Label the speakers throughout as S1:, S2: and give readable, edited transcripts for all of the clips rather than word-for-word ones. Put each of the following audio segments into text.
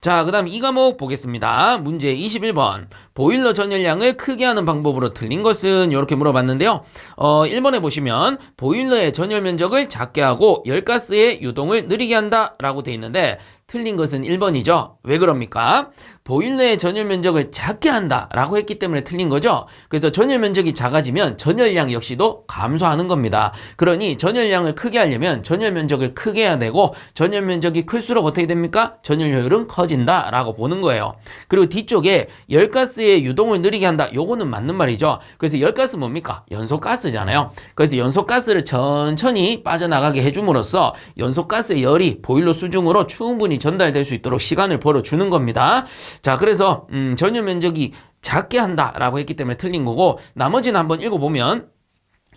S1: 자, 그 다음 이 과목 보겠습니다. 문제 21번. 보일러 전열량을 크게 하는 방법으로 틀린 것은 이렇게 물어봤는데요. 1번에 보시면 보일러의 전열 면적을 작게 하고 열가스의 유동을 느리게 한다 라고 돼 있는데 틀린 것은 1번이죠. 왜 그럽니까? 보일러의 전열 면적을 작게 한다 라고 했기 때문에 틀린 거죠. 그래서 전열 면적이 작아지면 전열량 역시도 감소하는 겁니다. 그러니 전열량을 크게 하려면 전열 면적을 크게 해야 되고 전열 면적이 클수록 어떻게 됩니까? 전열 효율은 커진다 라고 보는 거예요. 그리고 뒤쪽에 열가스의 유동을 느리게 한다. 요거는 맞는 말이죠. 그래서 열가스 뭡니까? 연소가스잖아요. 그래서 연소가스를 천천히 빠져나가게 해줌으로써 연소가스의 열이 보일러 수중으로 충분히 전달될 수 있도록 시간을 벌어주는 겁니다. 자, 그래서 전열 면적이 작게 한다라고 했기 때문에 틀린 거고 나머지는 한번 읽어보면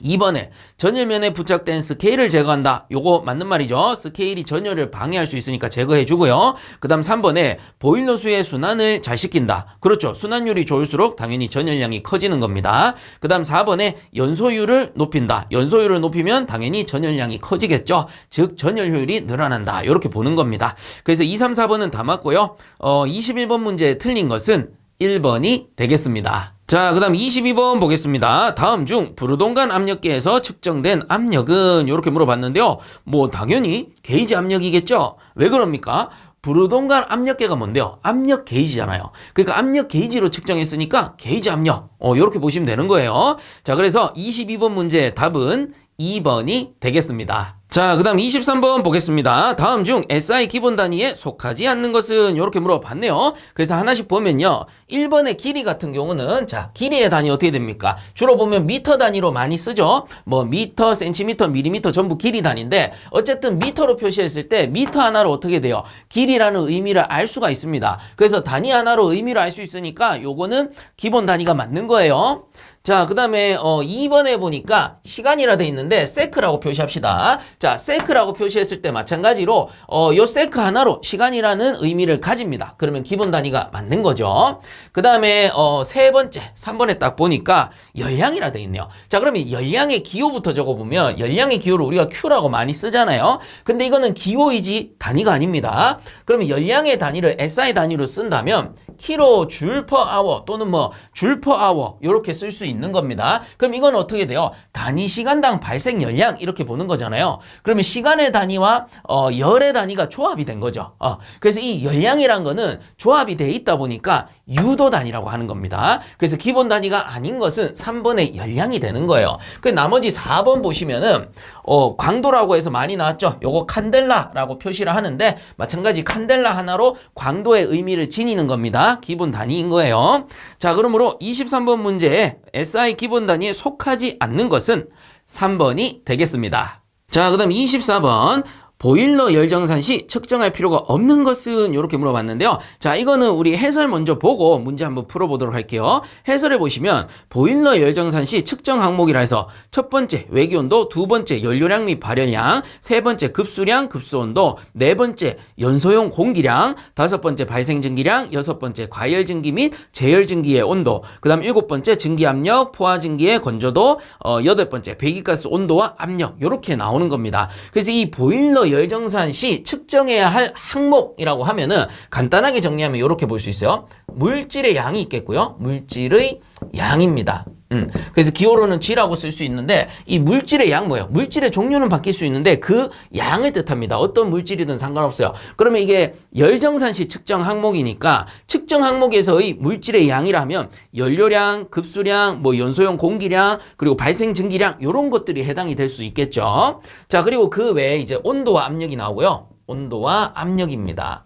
S1: 2번에 전열면에 부착된 스케일을 제거한다. 요거 맞는 말이죠. 스케일이 전열을 방해할 수 있으니까 제거해 주고요. 그 다음 3번에 보일러수의 순환을 잘 시킨다. 그렇죠. 순환율이 좋을수록 당연히 전열량이 커지는 겁니다. 그 다음 4번에 연소율을 높인다. 연소율을 높이면 당연히 전열량이 커지겠죠. 즉 전열 효율이 늘어난다. 이렇게 보는 겁니다. 그래서 2, 3, 4번은 다 맞고요. 21번 문제에 틀린 것은 1번이 되겠습니다. 자, 그 다음 22번 보겠습니다. 다음 중 부르동간 압력계에서 측정된 압력은 이렇게 물어봤는데요. 뭐 당연히 게이지 압력이겠죠. 왜 그럽니까? 부르동간 압력계가 뭔데요? 압력 게이지잖아요. 그러니까 압력 게이지로 측정했으니까 게이지 압력. 이렇게 보시면 되는 거예요. 자, 그래서 22번 문제의 답은 2번이 되겠습니다. 자, 그 다음 23번 보겠습니다. 다음 중 SI 기본 단위에 속하지 않는 것은 이렇게 물어봤네요. 그래서 하나씩 보면요. 1번의 길이 같은 경우는 자, 길이의 단위 어떻게 됩니까? 주로 보면 미터 단위로 많이 쓰죠. 뭐 미터, 센티미터, 밀리미터 전부 길이 단위인데 어쨌든 미터로 표시했을 때 미터 하나로 어떻게 돼요? 길이라는 의미를 알 수가 있습니다. 그래서 단위 하나로 의미를 알 수 있으니까 요거는 기본 단위가 맞는 거예요. 자, 그 다음에 2번에 보니까 시간이라 돼 있는데 세크라고 표시합시다. 자, 세크라고 표시했을 때 마찬가지로 요 세크 하나로 시간이라는 의미를 가집니다. 그러면 기본 단위가 맞는 거죠. 그 다음에 세 번째 3번에 딱 보니까 열량이라 돼 있네요. 자, 그러면 열량의 기호부터 적어보면 열량의 기호를 우리가 Q라고 많이 쓰잖아요. 근데 이거는 기호이지 단위가 아닙니다. 그러면 열량의 단위를 SI 단위로 쓴다면 킬로 줄 퍼 아워 또는 뭐 줄 퍼 아워 이렇게 쓸 수 있는 겁니다. 그럼 이건 어떻게 돼요? 단위 시간당 발생 열량 이렇게 보는 거잖아요. 그러면 시간의 단위와 열의 단위가 조합이 된 거죠. 그래서 이 열량이란 거는 조합이 돼 있다 보니까 유도 단위라고 하는 겁니다. 그래서 기본 단위가 아닌 것은 3번의 열량이 되는 거예요. 그 나머지 4번 보시면은 광도라고 해서 많이 나왔죠. 요거 칸델라라고 표시를 하는데 마찬가지 칸델라 하나로 광도의 의미를 지니는 겁니다. 기본 단위인 거예요. 자, 그러므로 23번 문제에 SI 기본 단위에 속하지 않는 것은 3번이 되겠습니다. 자, 그 다음 24번. 보일러 열정산 시 측정할 필요가 없는 것은 이렇게 물어봤는데요. 자, 이거는 우리 해설 먼저 보고 문제 한번 풀어보도록 할게요. 해설에 보시면 보일러 열정산 시 측정 항목이라 해서 첫 번째 외기온도, 두 번째 연료량 및 발열량, 세 번째 급수량, 급수온도, 네 번째 연소용 공기량, 다섯 번째 발생증기량, 여섯 번째 과열증기 및 제열증기의 온도, 그 다음 일곱 번째 증기압력, 포화증기의 건조도, 여덟 번째 배기가스 온도와 압력 이렇게 나오는 겁니다. 그래서 이 보일러 열정산 시 측정해야 할 항목이라고 하면은 간단하게 정리하면 이렇게 볼 수 있어요. 물질의 양이 있겠고요. 물질의 양입니다. 그래서 기호로는 G라고 쓸 수 있는데 이 물질의 양 뭐예요? 물질의 종류는 바뀔 수 있는데 그 양을 뜻합니다. 어떤 물질이든 상관없어요. 그러면 이게 열정산 시 측정 항목이니까 측정 항목에서의 물질의 양이라면 연료량, 급수량, 뭐 연소용 공기량, 그리고 발생 증기량 이런 것들이 해당이 될 수 있겠죠. 자, 그리고 그 외에 이제 온도와 압력이 나오고요. 온도와 압력입니다.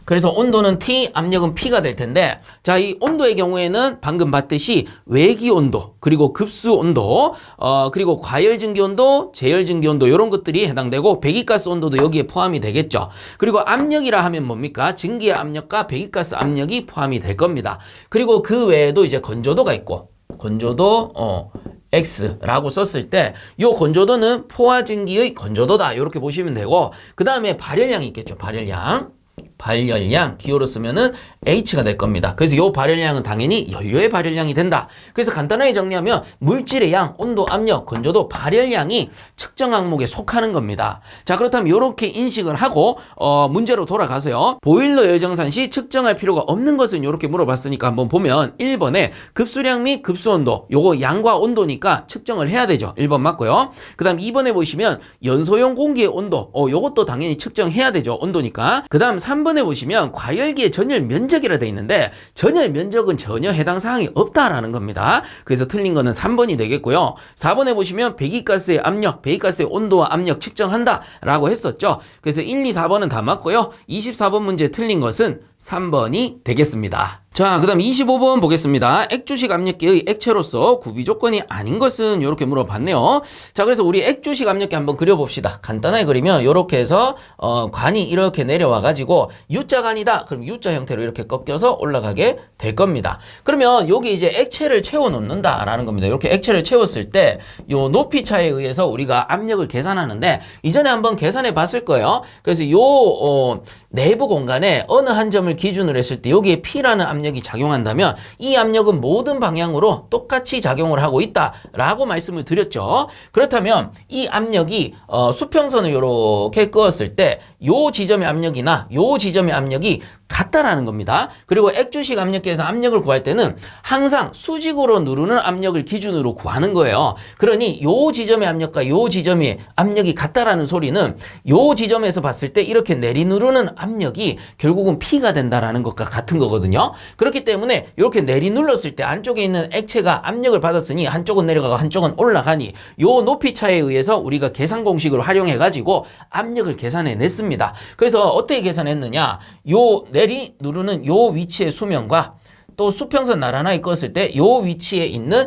S1: 그래서 온도는 T, 압력은 P가 될 텐데 자, 이 온도의 경우에는 방금 봤듯이 외기 온도, 그리고 급수 온도, 그리고 과열증기 온도, 제열증기 온도 이런 것들이 해당되고 배기가스 온도도 여기에 포함이 되겠죠. 그리고 압력이라 하면 뭡니까? 증기의 압력과 배기가스 압력이 포함이 될 겁니다. 그리고 그 외에도 이제 건조도가 있고 건조도 X라고 썼을 때 이 건조도는 포화증기의 건조도다 이렇게 보시면 되고 그 다음에 발열량이 있겠죠. 발열량 발열량, 기호로 쓰면은 H가 될 겁니다. 그래서 요 발열량은 당연히 연료의 발열량이 된다. 그래서 간단하게 정리하면 물질의 양, 온도, 압력, 건조도, 발열량이 측정 항목에 속하는 겁니다. 자, 그렇다면 이렇게 인식을 하고 문제로 돌아가서요. 보일러 열정산 시 측정할 필요가 없는 것은 이렇게 물어봤으니까 한번 보면 1번에 급수량 및 급수온도, 요거 양과 온도니까 측정을 해야 되죠. 1번 맞고요. 그 다음 2번에 보시면 연소용 공기의 온도, 요것도 당연히 측정해야 되죠. 온도니까. 그 다음 3번에 보시면 과열기의 전열 면적이라 돼 있는데 전열 면적은 전혀 해당 사항이 없다라는 겁니다. 그래서 틀린 거는 3번이 되겠고요. 4번에 보시면 배기가스의 압력, 배기가스의 온도와 압력 측정한다 라고 했었죠. 그래서 1, 2, 4번은 다 맞고요. 24번 문제 틀린 것은 3번이 되겠습니다. 자, 그 다음 25번 보겠습니다. 액주식 압력계의 액체로서 구비 조건이 아닌 것은 이렇게 물어봤네요. 자, 그래서 우리 액주식 압력계 한번 그려봅시다. 간단하게 그리면 이렇게 해서 관이 이렇게 내려와 가지고 U자관이다. 그럼 U자 형태로 이렇게 꺾여서 올라가게 될 겁니다. 그러면 여기 이제 액체를 채워 놓는다라는 겁니다. 이렇게 액체를 채웠을 때 요 높이 차에 의해서 우리가 압력을 계산하는데 이전에 한번 계산해 봤을 거예요. 그래서 요 내부 공간에 어느 한 점을 기준으로 했을 때 여기에 P라는 압력이 작용한다면 이 압력은 모든 방향으로 똑같이 작용을 하고 있다라고 말씀을 드렸죠. 그렇다면 이 압력이 수평선을 이렇게 그었을 때 요 지점의 압력이나 요 지점의 압력이 같다라는 겁니다. 그리고 액주식 압력계에서 압력을 구할 때는 항상 수직으로 누르는 압력을 기준으로 구하는 거예요. 그러니 요 지점의 압력과 요 지점의 압력이 같다라는 소리는 요 지점에서 봤을 때 이렇게 내리누르는 압력이 결국은 P가 된다라는 것과 같은 거거든요. 그렇기 때문에 이렇게 내리눌렀을 때 안쪽에 있는 액체가 압력을 받았으니 한쪽은 내려가고 한쪽은 올라가니 요 높이 차에 의해서 우리가 계산 공식을 활용해 가지고 압력을 계산해 냈습니다. 그래서 어떻게 계산했느냐? 요 내리 누르는 요 위치의 수면과 또 수평선 나란하게 껐을 때 요 위치에 있는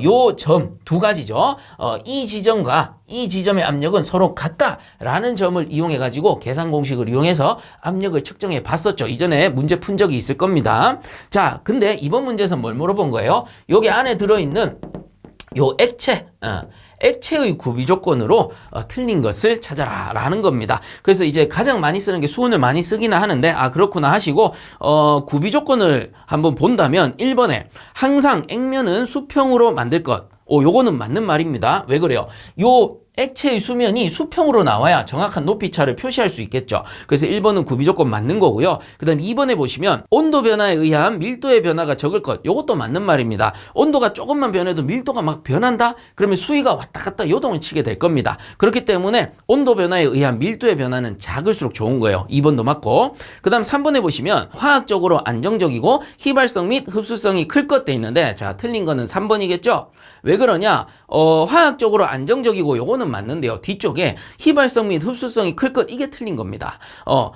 S1: 요 점 두 가지죠. 이 지점과 이 지점의 압력은 서로 같다라는 점을 이용해 가지고 계산 공식을 이용해서 압력을 측정해 봤었죠. 이전에 문제 푼 적이 있을 겁니다. 자, 근데 이번 문제에서 뭘 물어본 거예요? 여기 안에 들어있는 요 액체의 구비 조건으로 틀린 것을 찾아라 라는 겁니다. 그래서 이제 가장 많이 쓰는 게 수은을 많이 쓰기는 하는데 그렇구나 하시고 구비 조건을 한번 본다면 1번에 항상 액면은 수평으로 만들 것. 요거는 맞는 말입니다. 왜 그래요? 요 액체의 수면이 수평으로 나와야 정확한 높이차를 표시할 수 있겠죠. 그래서 1번은 구비 조건 맞는 거고요. 그 다음 2번에 보시면 온도 변화에 의한 밀도의 변화가 적을 것. 요것도 맞는 말입니다. 온도가 조금만 변해도 밀도가 막 변한다? 그러면 수위가 왔다 갔다 요동을 치게 될 겁니다. 그렇기 때문에 온도 변화에 의한 밀도의 변화는 작을수록 좋은 거예요. 2번도 맞고. 그 다음 3번에 보시면 화학적으로 안정적이고 휘발성 및 흡수성이 클 것 돼 있는데 자, 틀린 거는 3번이겠죠? 왜 그러냐? 화학적으로 안정적이고 요거는 맞는데요. 뒤쪽에 휘발성 및 흡수성이 클 것 이게 틀린 겁니다.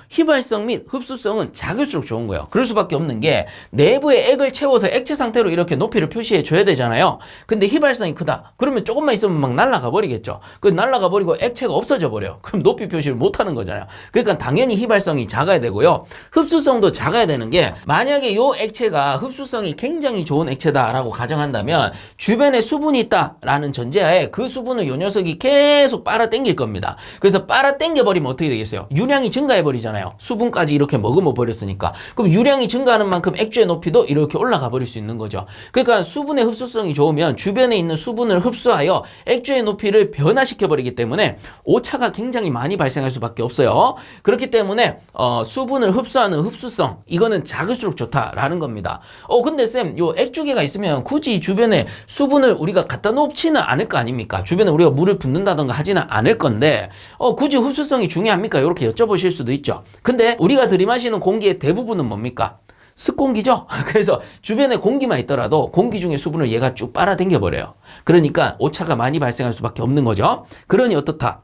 S1: 휘발성 및 흡수성은 작을수록 좋은 거예요. 그럴 수밖에 없는 게 내부에 액을 채워서 액체 상태로 이렇게 높이를 표시해 줘야 되잖아요. 근데 휘발성이 크다. 그러면 조금만 있으면 막 날아가 버리겠죠. 그 날아가 버리고 액체가 없어져 버려. 그럼 높이 표시를 못 하는 거잖아요. 그러니까 당연히 휘발성이 작아야 되고요. 흡수성도 작아야 되는 게 만약에 요 액체가 흡수성이 굉장히 좋은 액체다라고 가정한다면 주변에 수분이 있다라는 전제하에 그 수분을 요 녀석이 계속 빨아당길 겁니다. 그래서 빨아당겨 버리면 어떻게 되겠어요? 유량이 증가해 버리잖아요. 수분까지 이렇게 머금어 버렸으니까. 그럼 유량이 증가하는 만큼 액주의 높이도 이렇게 올라가 버릴 수 있는 거죠. 그러니까 수분의 흡수성이 좋으면 주변에 있는 수분을 흡수하여 액주의 높이를 변화시켜 버리기 때문에 오차가 굉장히 많이 발생할 수밖에 없어요. 그렇기 때문에 수분을 흡수하는 흡수성 이거는 작을수록 좋다라는 겁니다. 근데 쌤, 요 액주계가 있으면 굳이 주변에 수분을 우리가 갖다 놓지는 않을 거 아닙니까? 주변에 우리가 물을 붓는다던가 하지는 않을 건데 굳이 흡수성이 중요합니까? 이렇게 여쭤보실 수도 있죠. 근데 우리가 들이마시는 공기의 대부분은 뭡니까? 습공기죠? 그래서 주변에 공기만 있더라도 공기 중에 수분을 얘가 쭉 빨아당겨 버려요. 그러니까 오차가 많이 발생할 수밖에 없는 거죠. 그러니 어떻다?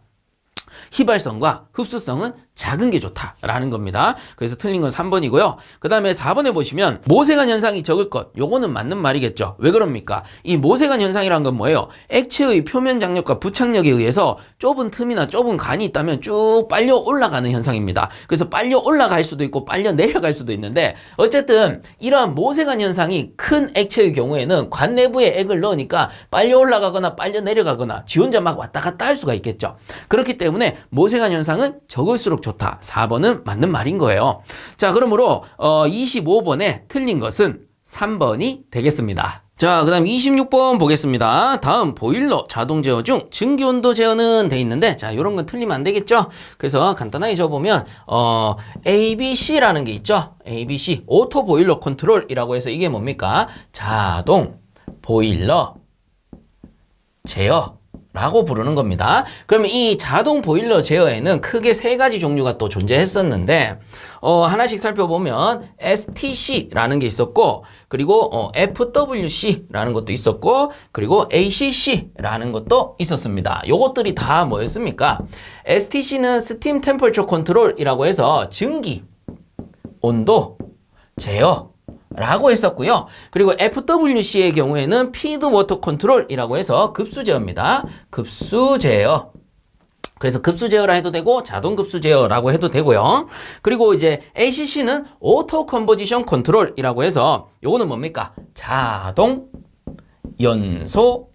S1: 휘발성과 흡수성은 작은 게 좋다라는 겁니다. 그래서 틀린 건 3번이고요. 그 다음에 4번에 보시면 모세관 현상이 적을 것. 요거는 맞는 말이겠죠. 왜 그럽니까? 이 모세관 현상이란 건 뭐예요? 액체의 표면 장력과 부착력에 의해서 좁은 틈이나 좁은 간이 있다면 쭉 빨려 올라가는 현상입니다. 그래서 빨려 올라갈 수도 있고 빨려 내려갈 수도 있는데 어쨌든 이러한 모세관 현상이 큰 액체의 경우에는 관 내부에 액을 넣으니까 빨려 올라가거나 빨려 내려가거나 지 혼자 막 왔다 갔다 할 수가 있겠죠. 그렇기 때문에 모세관 현상은 적을수록 좋다. 4번은 맞는 말인 거예요. 자, 그러므로 25번에 틀린 것은 3번이 되겠습니다. 자, 그 다음 26번 보겠습니다. 다음 보일러 자동 제어 중 증기 온도 제어는 돼 있는데, 자, 요런 건 틀리면 안 되겠죠? 그래서 간단하게 적어보면, ABC라는 게 있죠? ABC, 오토 보일러 컨트롤이라고 해서 이게 뭡니까? 자동 보일러 제어 라고 부르는 겁니다. 그러면 이 자동 보일러 제어에는 크게 세 가지 종류가 또 존재했었는데, 하나씩 살펴보면 STC라는 게 있었고, 그리고 FWC라는 것도 있었고, 그리고 ACC라는 것도 있었습니다. 요것들이 다 뭐였습니까? STC는 스팀 템퍼처 컨트롤이라고 해서 증기 온도 제어 라고 했었고요. 그리고 FWC의 경우에는 피드 워터 컨트롤이라고 해서 급수 제어입니다. 급수 제어. 그래서 급수 제어라 해도 되고 자동 급수 제어라고 해도 되고요. 그리고 이제 ACC는 오토 컨버지션 컨트롤이라고 해서 요거는 뭡니까? 자동 연소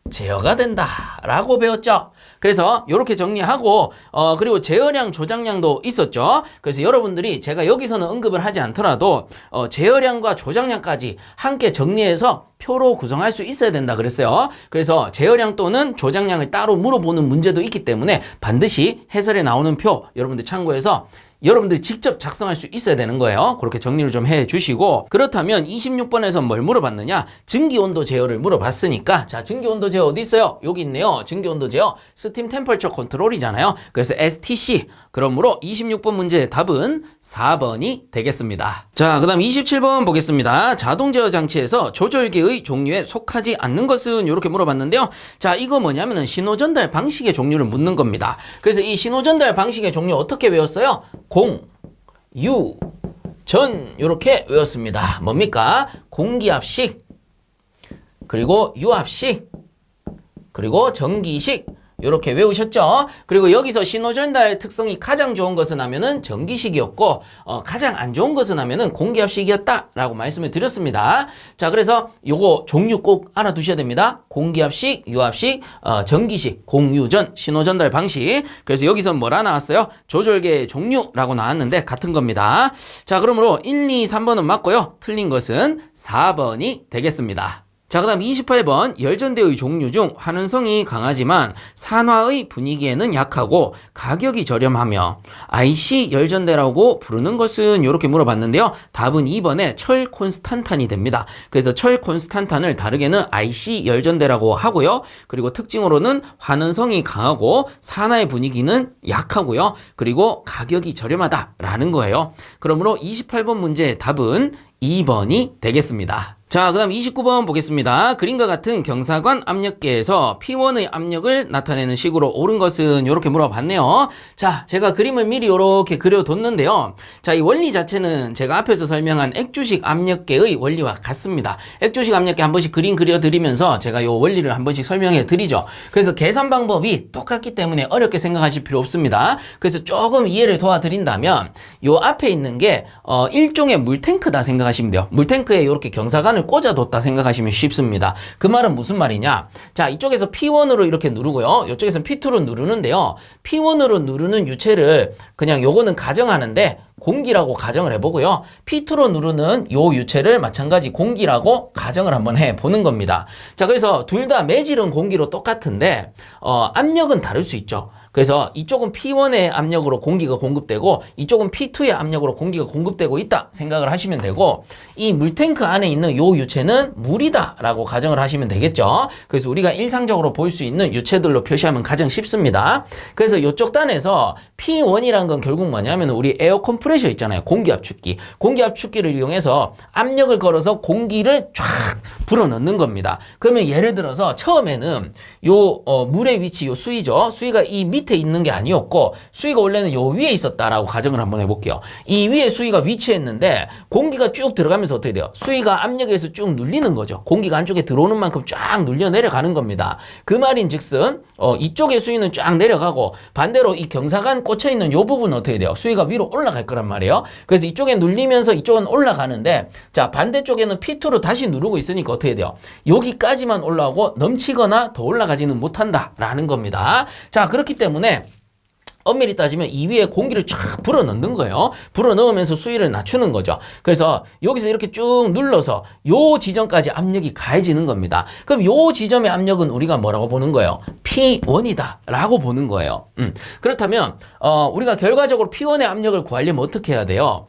S1: 제어가 된다라고 배웠죠. 그래서 이렇게 정리하고 그리고 제어량 조작량도 있었죠. 그래서 여러분들이 제가 여기서는 언급을 하지 않더라도 제어량과 조작량까지 함께 정리해서 표로 구성할 수 있어야 된다 그랬어요. 그래서 제어량 또는 조작량을 따로 물어보는 문제도 있기 때문에 반드시 해설에 나오는 표 여러분들 참고해서 여러분들이 직접 작성할 수 있어야 되는 거예요. 그렇게 정리를 좀 해주시고, 그렇다면 26번에서 뭘 물어봤느냐? 증기온도 제어를 물어봤으니까, 자, 증기온도 제어 어디 있어요? 여기 있네요. 증기온도 제어 스팀 템퍼처 컨트롤이잖아요. 그래서 STC. 그러므로 26번 문제의 답은 4번이 되겠습니다. 자, 그 다음 27번 보겠습니다. 자동 제어 장치에서 조절기의 종류에 속하지 않는 것은 이렇게 물어봤는데요. 자, 이거 뭐냐면은 신호 전달 방식의 종류를 묻는 겁니다. 그래서 이 신호 전달 방식의 종류 어떻게 외웠어요? 공, 유, 전 이렇게 외웠습니다. 뭡니까? 공기압식, 그리고 유압식, 그리고 전기식 이렇게 외우셨죠? 그리고 여기서 신호전달 특성이 가장 좋은 것은 하면은 전기식이었고 가장 안 좋은 것은 하면은 공기압식이었다라고 말씀을 드렸습니다. 자, 그래서 요거 종류 꼭 알아두셔야 됩니다. 공기압식, 유압식, 전기식, 공유전, 신호전달 방식. 그래서 여기서 뭐라 나왔어요? 조절계의 종류라고 나왔는데 같은 겁니다. 자, 그러므로 1, 2, 3번은 맞고요. 틀린 것은 4번이 되겠습니다. 자, 그 다음 28번 열전대의 종류 중 환원성이 강하지만 산화의 분위기에는 약하고 가격이 저렴하며 IC 열전대라고 부르는 것은 이렇게 물어봤는데요. 답은 2번에 철 콘스탄탄이 됩니다. 그래서 철 콘스탄탄을 다르게는 IC 열전대라고 하고요. 그리고 특징으로는 환원성이 강하고 산화의 분위기는 약하고요. 그리고 가격이 저렴하다라는 거예요. 그러므로 28번 문제의 답은 2번이 되겠습니다. 자, 그 다음 29번 보겠습니다. 그림과 같은 경사관 압력계에서 P1의 압력을 나타내는 식으로 옳은 것은 이렇게 물어봤네요. 자, 제가 그림을 미리 이렇게 그려뒀는데요. 자, 이 원리 자체는 제가 앞에서 설명한 액주식 압력계의 원리와 같습니다. 액주식 압력계 한 번씩 그림 그려드리면서 제가 이 원리를 한 번씩 설명해 드리죠. 그래서 계산 방법이 똑같기 때문에 어렵게 생각하실 필요 없습니다. 그래서 조금 이해를 도와드린다면 이 앞에 있는 게 일종의 물탱크다 생각하시면 돼요. 물탱크에 이렇게 경사관을 꽂아뒀다 생각하시면 쉽습니다. 그 말은 무슨 말이냐? 자, 이쪽에서 P1으로 이렇게 누르고요. 이쪽에서는 P2로 누르는데요. P1으로 누르는 유체를 그냥 요거는 가정하는데 공기라고 가정을 해보고요. P2로 누르는 요 유체를 마찬가지 공기라고 가정을 한번 해보는 겁니다. 자, 그래서 둘 다 매질은 공기로 똑같은데 압력은 다를 수 있죠. 그래서 이쪽은 P1의 압력으로 공기가 공급되고 이쪽은 P2의 압력으로 공기가 공급되고 있다 생각을 하시면 되고, 이 물탱크 안에 있는 요 유체는 물이다 라고 가정을 하시면 되겠죠. 그래서 우리가 일상적으로 볼 수 있는 유체들로 표시하면 가장 쉽습니다. 그래서 이쪽 단에서 P1이란 건 결국 뭐냐면 우리 에어 컴프레셔 있잖아요. 공기압축기. 공기압축기를 이용해서 압력을 걸어서 공기를 쫙 불어넣는 겁니다. 그러면 예를 들어서 처음에는 요 물의 위치, 요 수위죠. 수위가 이 밑에 있는 게 아니었고 수위가 원래는 요 위에 있었다라고 가정을 한번 해볼게요. 이 위에 수위가 위치했는데 공기가 쭉 들어가면서 어떻게 돼요? 수위가 압력에 의해서 쭉 눌리는 거죠. 공기가 안쪽에 들어오는 만큼 쫙 눌려 내려가는 겁니다. 그 말인 즉슨 이쪽의 수위는 쫙 내려가고 반대로 이 경사관 꽂혀있는 요 부분은 어떻게 돼요? 수위가 위로 올라갈 거란 말이에요. 그래서 이쪽에 눌리면서 이쪽은 올라가는데, 자, 반대쪽에는 P2로 다시 누르고 있으니까 어떻게 돼요? 여기까지만 올라오고 넘치거나 더 올라가지는 못한다라는 겁니다. 자, 그렇기 때문에 엄밀히 따지면 이 위에 공기를 쫙 불어넣는 거예요. 불어넣으면서 수위를 낮추는 거죠. 그래서 여기서 이렇게 쭉 눌러서 요 지점까지 압력이 가해지는 겁니다. 그럼 요 지점의 압력은 우리가 뭐라고 보는 거예요? P1이다 라고 보는 거예요. 그렇다면 우리가 결과적으로 P1의 압력을 구하려면 어떻게 해야 돼요?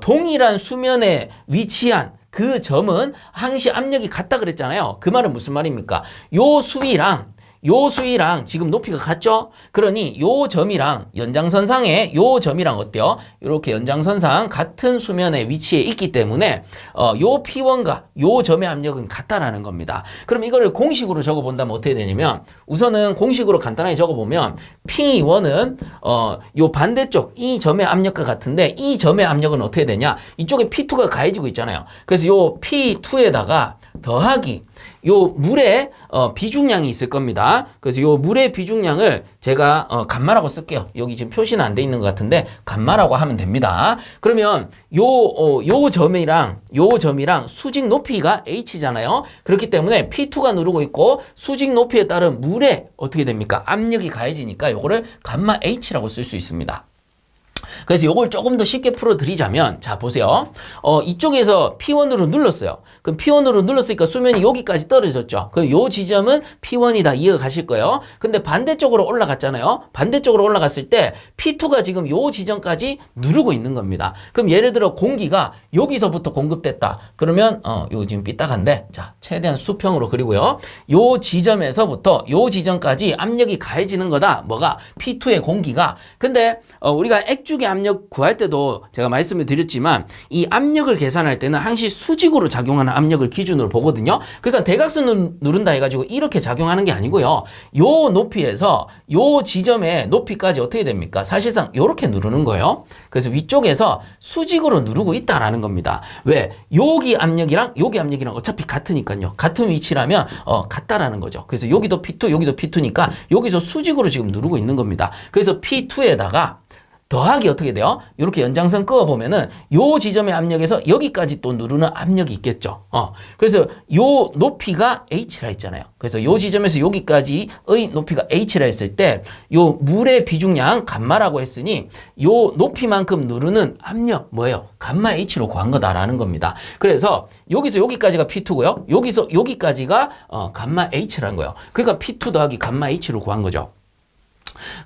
S1: 동일한 수면에 위치한 그 점은 항시 압력이 같다 그랬잖아요. 그 말은 무슨 말입니까? 요 수위랑 지금 높이가 같죠? 그러니 요 점이랑 연장선상에 요 점이랑 어때요? 이렇게 연장선상 같은 수면에 위치해 있기 때문에 요 P1과 요 점의 압력은 같다라는 겁니다. 그럼 이거를 공식으로 적어본다면 어떻게 되냐면 우선은 공식으로 간단하게 적어보면 P1은 요 반대쪽 이 점의 압력과 같은데 이 점의 압력은 어떻게 되냐? 이쪽에 P2가 가해지고 있잖아요. 그래서 요 P2에다가 더하기 요 물의 비중량이 있을 겁니다. 그래서 요 물의 비중량을 제가 감마라고 쓸게요. 여기 지금 표시는 안 돼 있는 것 같은데 감마라고 하면 됩니다. 그러면 요 점이랑 수직 높이가 h잖아요. 그렇기 때문에 P2가 누르고 있고 수직 높이에 따른 물에 어떻게 됩니까? 압력이 가해지니까 요거를 감마 h라고 쓸 수 있습니다. 그래서 요걸 조금 더 쉽게 풀어드리자면 자 보세요. 이쪽에서 P1으로 눌렀어요. 그럼 P1으로 눌렀으니까 수면이 여기까지 떨어졌죠. 그럼 요 지점은 P1이다 이해가 가실 거예요. 근데 반대쪽으로 올라갔잖아요. 반대쪽으로 올라갔을 때 P2가 지금 요 지점까지 누르고 있는 겁니다. 그럼 예를 들어 공기가 여기서부터 공급됐다. 그러면 요 지금 삐딱한데 자 최대한 수평으로 그리고요. 요 지점에서부터 요 지점까지 압력이 가해지는 거다. 뭐가? P2의 공기가. 근데 우리가 액축의 압력 구할 때도 제가 말씀을 드렸지만 이 압력을 계산할 때는 항시 수직으로 작용하는 압력을 기준으로 보거든요. 그러니까 대각선을 누른다 해가지고 이렇게 작용하는 게 아니고요. 요 높이에서 요 지점의 높이까지 어떻게 됩니까? 사실상 이렇게 누르는 거예요. 그래서 위쪽에서 수직으로 누르고 있다라는 겁니다. 왜? 여기 압력이랑 어차피 같으니까요. 같은 위치라면 같다라는 거죠. 그래서 여기도 P2, 여기도 P2니까 여기서 수직으로 지금 누르고 있는 겁니다. 그래서 P2에다가 더하기 어떻게 돼요? 이렇게 연장선 그어보면은 요 지점의 압력에서 여기까지 또 누르는 압력이 있겠죠. 그래서 요 높이가 H라 했잖아요. 그래서 요 지점에서 여기까지의 높이가 H라 했을 때 요 물의 비중량 감마라고 했으니 요 높이만큼 누르는 압력 뭐예요? 감마 H로 구한 거다라는 겁니다. 그래서 여기서 여기까지가 P2고요. 여기서 여기까지가 감마 H라는 거예요. 그러니까 P2 더하기 감마 H로 구한 거죠.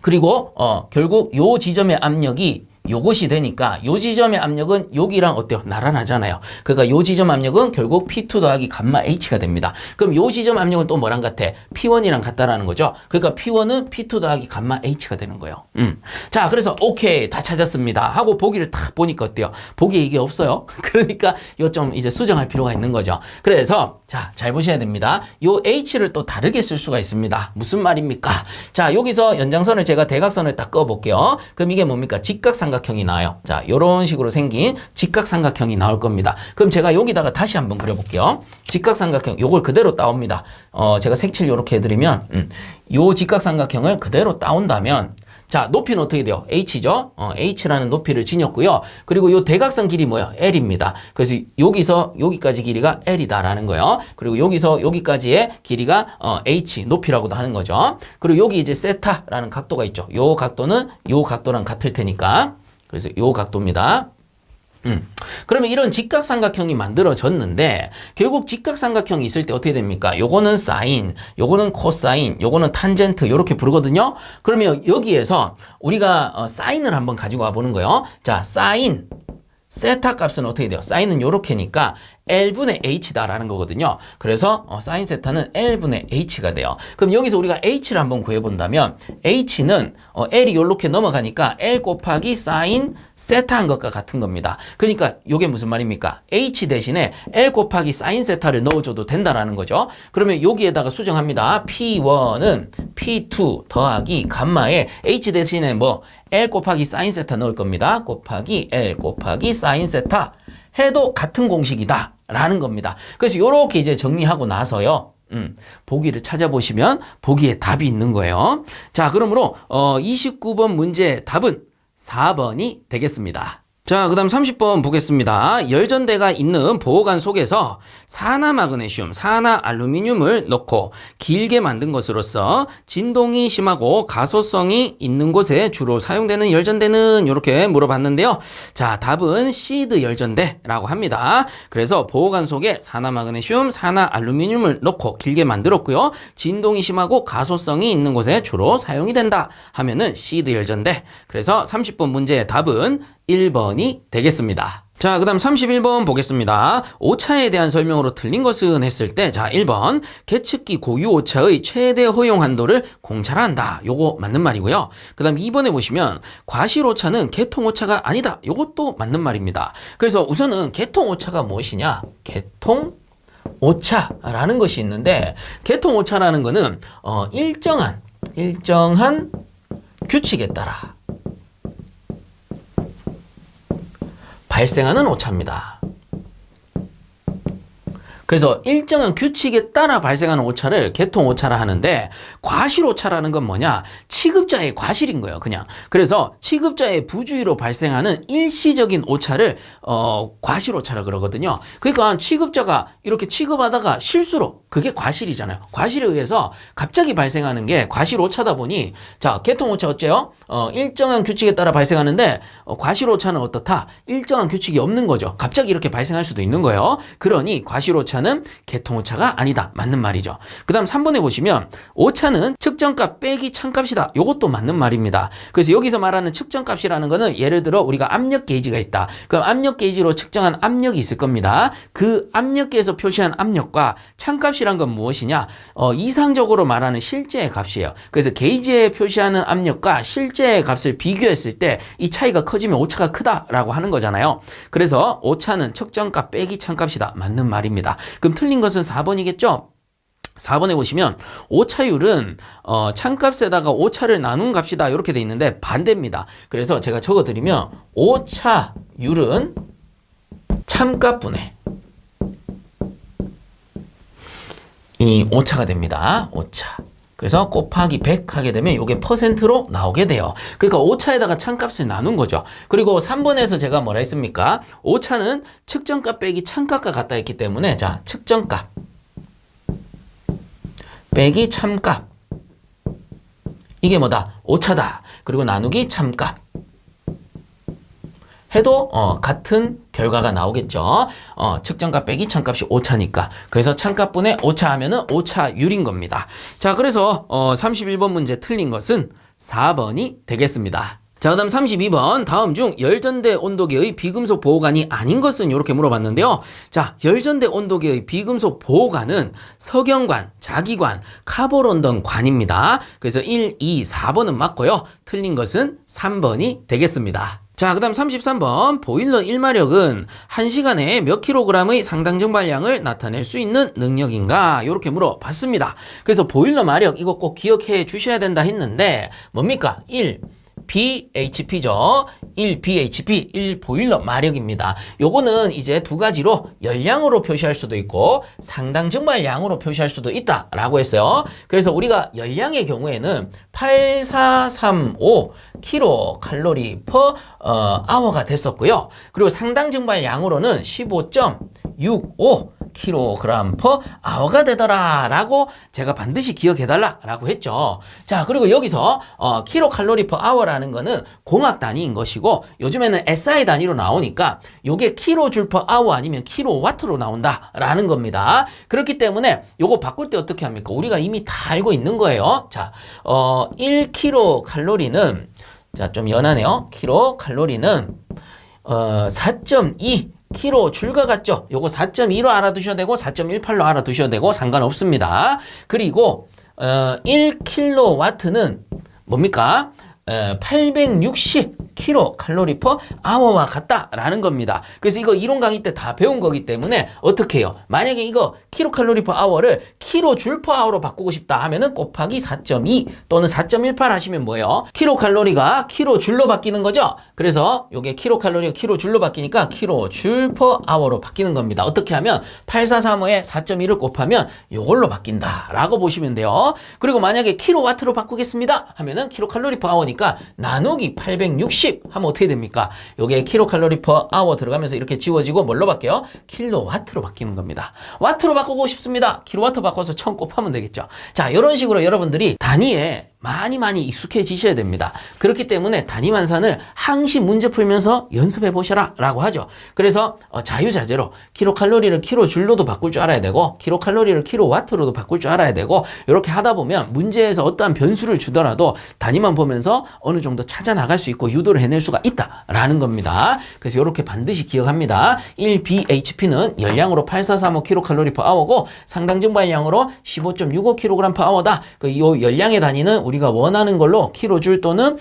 S1: 그리고 결국 요 지점의 압력이 요것이 되니까 요 지점의 압력은 여기랑 어때요? 나란하잖아요. 그러니까 요 지점 압력은 결국 P2 더하기 감마 H가 됩니다. 그럼 요 지점 압력은 또 뭐랑 같아? P1이랑 같다라는 거죠. 그러니까 P1은 P2 더하기 감마 H가 되는 거예요. 자, 그래서 오케이 다 찾았습니다 하고 보기를 딱 보니까 어때요? 보기에 이게 없어요. 그러니까 요 좀 이제 수정할 필요가 있는 거죠. 그래서 자, 잘 보셔야 됩니다. 요 H를 또 다르게 쓸 수가 있습니다. 무슨 말입니까? 자, 여기서 연장선을 제가 대각선을 딱 그어볼게요. 그럼 이게 뭡니까? 직각삼각형이 나와요. 자, 요런 식으로 생긴 직각삼각형이 나올 겁니다. 그럼 제가 여기다가 다시 한번 그려볼게요. 직각삼각형 요걸 그대로 따옵니다. 제가 색칠 요렇게 해드리면 요 직각삼각형을 그대로 따온다면 자, 높이는 어떻게 돼요? H죠? H라는 높이를 지녔고요. 그리고 요 대각선 길이 뭐예요? L입니다. 그래서 여기서 여기까지 길이가 L이다라는 거예요. 그리고 여기서 여기까지의 길이가 H, 높이라고도 하는 거죠. 그리고 여기 이제 세타라는 각도가 있죠. 요 각도는 요 각도랑 같을 테니까. 그래서 요 각도입니다. 그러면 이런 직각삼각형이 만들어졌는데 결국 직각삼각형이 있을 때 어떻게 됩니까? 요거는 사인, 요거는 코사인, 요거는 탄젠트 이렇게 부르거든요. 그러면 여기에서 우리가 사인을 한번 가지고 와 보는 거예요. 자, 사인 세타 값은 어떻게 돼요? 사인은 요렇게니까 L분의 H다라는 거거든요. 그래서 사인 세타는 L분의 H가 돼요. 그럼 여기서 우리가 H를 한번 구해본다면 H는 L이 요렇게 넘어가니까 L 곱하기 사인 세타한 것과 같은 겁니다. 그러니까 요게 무슨 말입니까? H 대신에 L 곱하기 사인 세타를 넣어줘도 된다라는 거죠. 그러면 여기에다가 수정합니다. P1은 P2 더하기 감마에 H 대신에 뭐 L 곱하기 사인 세타 넣을 겁니다. 곱하기 L 곱하기 사인 세타 해도 같은 공식이다 라는 겁니다. 그래서 이렇게 이제 정리하고 나서요. 보기를 찾아보시면 보기에 답이 있는 거예요. 자, 그러므로 29번 문제 답은 4번이 되겠습니다. 자, 그 다음 30번 보겠습니다. 열전대가 있는 보호관 속에서 산화마그네슘, 산화알루미늄을 넣고 길게 만든 것으로서 진동이 심하고 가소성이 있는 곳에 주로 사용되는 열전대는 이렇게 물어봤는데요. 자, 답은 시드 열전대라고 합니다. 그래서 보호관 속에 산화마그네슘, 산화알루미늄을 넣고 길게 만들었고요. 진동이 심하고 가소성이 있는 곳에 주로 사용이 된다 하면은 시드 열전대. 그래서 30번 문제의 답은 1번이 되겠습니다. 자, 그 다음 31번 보겠습니다. 오차에 대한 설명으로 틀린 것은 했을 때, 자, 1번 계측기 고유 오차의 최대 허용 한도를 공차한다. 요거 맞는 말이고요. 그 다음 2번에 보시면 과실 오차는 계통 오차가 아니다. 요것도 맞는 말입니다. 그래서 우선은 계통 오차가 무엇이냐? 계통 오차라는 것이 있는데, 계통 오차라는 거는 일정한 규칙에 따라 발생하는 오차입니다. 그래서 일정한 규칙에 따라 발생하는 오차를 계통 오차라 하는데, 과실 오차라는 건 뭐냐? 취급자의 과실인 거예요, 그냥. 그래서 취급자의 부주의로 발생하는 일시적인 오차를 과실 오차라 그러거든요. 그러니까 취급자가 이렇게 취급하다가 실수로, 그게 과실이잖아요. 과실에 의해서 갑자기 발생하는 게 과실 오차다 보니, 자, 계통 오차 어째요? 일정한 규칙에 따라 발생하는데 과실 오차는 어떻다? 일정한 규칙이 없는 거죠. 갑자기 이렇게 발생할 수도 있는 거예요. 그러니 과실 오차는 계통 오차가 아니다. 맞는 말이죠. 그 다음 3번에 보시면 오차는 측정값 빼기 참값이다. 이것도 맞는 말입니다. 그래서 여기서 말하는 측정값이라는 거는 예를 들어 우리가 압력 게이지가 있다. 그럼 압력 게이지로 측정한 압력이 있을 겁니다. 그 압력계에서 표시한 압력과 참값이란 건 무엇이냐? 이상적으로 말하는 실제의 값이에요. 그래서 게이지에 표시하는 압력과 실제의 값을 비교했을 때 이 차이가 커지면 오차가 크다라고 하는 거잖아요. 그래서 오차는 측정값 빼기 참값이다. 맞는 말입니다. 그럼 틀린 것은 4번이겠죠? 4번에 보시면 오차율은 참값에다가 오차를 나눈 값이다 이렇게 돼 있는데 반대입니다. 그래서 제가 적어드리면 오차율은 참값분의 이 오차가 됩니다. 오차. 그래서 곱하기 100 하게 되면 이게 퍼센트로 나오게 돼요. 그러니까 오차에다가 참값을 나눈 거죠. 그리고 3번에서 제가 뭐라 했습니까? 오차는 측정값 빼기 참값과 같다 했기 때문에, 자, 측정값 빼기 참값, 이게 뭐다? 오차다. 그리고 나누기 참값 해도 같은 결과가 나오겠죠. 측정값 빼기 참값이 오차니까. 그래서 참값분의 오차 하면은 오차율인 겁니다. 자, 그래서 31번 문제 틀린 것은 4번이 되겠습니다. 자, 그 다음 32번. 다음 중 열전대 온도계의 비금속 보호관이 아닌 것은 이렇게 물어봤는데요. 자, 열전대 온도계의 비금속 보호관은 석영관, 자기관, 카보론던 관입니다. 그래서 1, 2, 4번은 맞고요. 틀린 것은 3번이 되겠습니다. 자, 그 다음 33번. 보일러 1마력은 1시간에 몇 킬로그램의 상당 증발량을 나타낼 수 있는 능력인가? 이렇게 물어봤습니다. 그래서 보일러 마력 이거 꼭 기억해 주셔야 된다 했는데 뭡니까? 1. bhp죠. 1bhp, 1보일러 마력입니다. 요거는 이제 두 가지로 열량으로 표시할 수도 있고 상당 증발량으로 표시할 수도 있다라고 했어요. 그래서 우리가 열량의 경우에는 8435 kcal per hour가 됐었고요. 그리고 상당 증발량으로는 15.65 kg per hour가 되더라 라고 제가 반드시 기억해 달라 라고 했죠. 자, 그리고 여기서 kcal per hour라는 거는 공학 단위인 것이고 요즘에는 SI 단위로 나오니까 요게 kJ per hour 아니면 kW로 나온다 라는 겁니다. 그렇기 때문에 요거 바꿀 때 어떻게 합니까? 우리가 이미 다 알고 있는 거예요. 자, 1kcal는 자, 좀 연하네요. kcal는 4.2 키로 줄과 같죠? 요거 4.2로 알아두셔도 되고 4.18로 알아두셔도 되고 상관없습니다. 그리고 1kW는 뭡니까? 860 kcal per hour와 같다라는 겁니다. 그래서 이거 이론 강의 때 다 배운 거기 때문에 어떻게 해요? 만약에 이거 kcal per hour를 kJ per hour로 바꾸고 싶다 하면은 곱하기 4.2 또는 4.18 하시면 뭐예요? kcal가 kJ로 바뀌는 거죠? 그래서 요게 kcal가 kJ로 바뀌니까 kJ per hour로 바뀌는 겁니다. 어떻게 하면 8435에 4.2를 곱하면 요걸로 바뀐다 라고 보시면 돼요. 그리고 만약에 kW로 바꾸겠습니다 하면은 kcal per hour니까 나누기 860 10 하면 어떻게 됩니까? 요게 킬로칼로리 per hour 들어가면서 이렇게 지워지고 뭘로 바뀌어요? 킬로와트로 바뀌는 겁니다. 와트로 바꾸고 싶습니다. 킬로와트 바꿔서 1000 곱하면 되겠죠. 자, 이런 식으로 여러분들이 단위에 많이 익숙해지셔야 됩니다. 그렇기 때문에 단위 환산을 항시 문제 풀면서 연습해 보셔라 라고 하죠. 그래서 자유자재로 킬로칼로리를 킬로줄로도 바꿀 줄 알아야 되고 킬로칼로리를 킬로와트로도 바꿀 줄 알아야 되고 이렇게 하다 보면 문제에서 어떠한 변수를 주더라도 단위만 보면서 어느 정도 찾아 나갈 수 있고 유도를 해낼 수가 있다라는 겁니다. 그래서 이렇게 반드시 기억합니다. 1bhp는 열량으로 8435 킬로칼로리 per hour고 상당 증발량으로 15.65 킬로그램 per hour다. 이 열량의 단위는 우리가 원하는 걸로 킬로줄 또는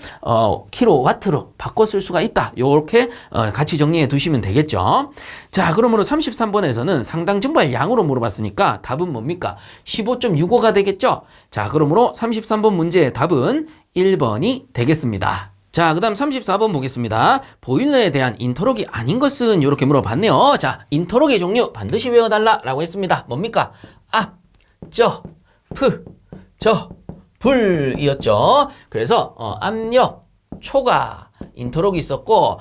S1: 킬로와트로 바꿔 쓸 수가 있다. 요렇게 같이 정리해 두시면 되겠죠. 자, 그러므로 33번에서는 상당 증발량으로 물어봤으니까 답은 뭡니까? 15.65가 되겠죠. 자, 그러므로 33번 문제의 답은 1번이 되겠습니다. 자, 그 다음 34번 보겠습니다. 보일러에 대한 인터록이 아닌 것은 이렇게 물어봤네요. 자, 인터록의 종류 반드시 외워달라고 했습니다. 뭡니까? 앞, 저, 프, 저, 불이었죠. 그래서 압력, 초가, 인터록이 있었고